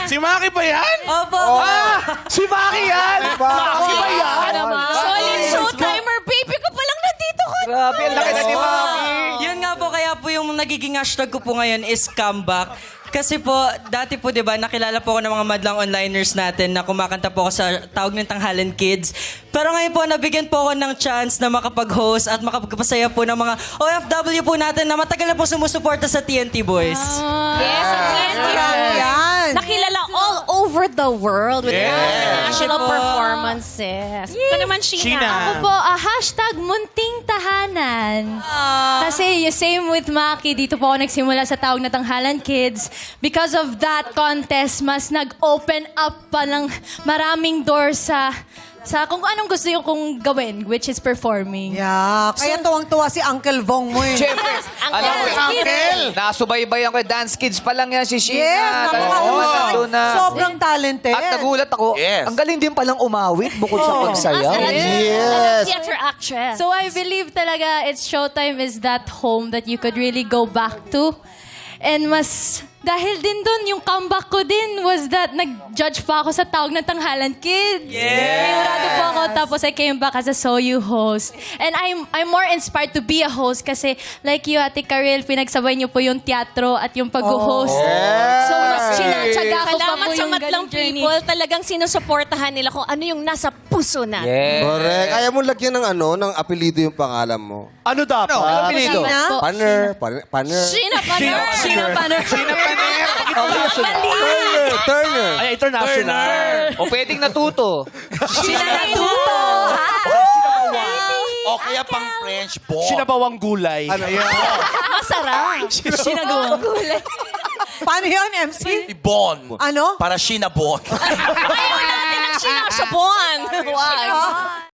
Si Maki ba yan? Opo. Si Maki yan! Maki ba yan? Solid showtimer, baby ko palang nandito ko. Grabe, ang laki na ni Maki. Yun nga po, kaya po yung nagiging hashtag ko po ngayon is comeback. Kasi po, dati po, di ba, nakilala po ako ng mga madlang onliners natin na kumakanta po ako sa Tawag ng Tanghalan Kids. Pero ngayon po, nabigyan po ako ng chance na makapag-host at makapagpasaya po ng mga OFW po natin na matagal na po sumusuporta sa TNT Boys. Yes, ang TNT. Yan. Nakilala all over the world with international Po. performances. Ito naman, Sheena. Sheena. Po, hashtag munting tahanan. Kasi same with Maki, dito po ako nagsimula sa Tawag na Tanghalan Kids. Because of that contest, mas nag-open up pa ng maraming doors sa kung anong gusto yung kong gawin, which is performing. Yeah. Kaya tuwang-tuwa si Uncle Vong mo eh. Siyempre, alam mo, Uncle! nasubaybayan ko. Dance kids pa lang yan si Sheena. Yes, Talagang na. sobrang talented. At nagulat ako, Yes. ang galing din palang umawit bukod sa pagsayaw. Yes. Theater actress. So I believe talaga it's Showtime is that home that you could really go back to. And dahil din doon, yung comeback ko din was that nag-judge pa ako sa Tawag ng Tanghalan Kids. Sigurado po ako, tapos I came back as a SOU host. And I'm more inspired to be a host kasi like you, Ate Karel, pinagsabay niyo po yung teatro at yung pag-host. So mas sinatsaga ko pa Salamat po sa yung madlang ganung journey. people. Talagang sinusuportahan nila kung ano yung nasa puso natin. Yes. Correct. Kaya mo lagyan ng ng apelido yung pangalan mo. Ano dapat? Ano apelido? Salamat po. Panner. Sheena Panner. Sino pa na? Sino pa Turner. Ay, international. O pwedeng natuto. O kaya pang French bo. Sinabawang gulay. Ano? Masarap. Sinagawa. Paano yun, MC? Ibon. Ano? Para Sheena Bon. Ayaw natin ang Sheena Sabon. Wag.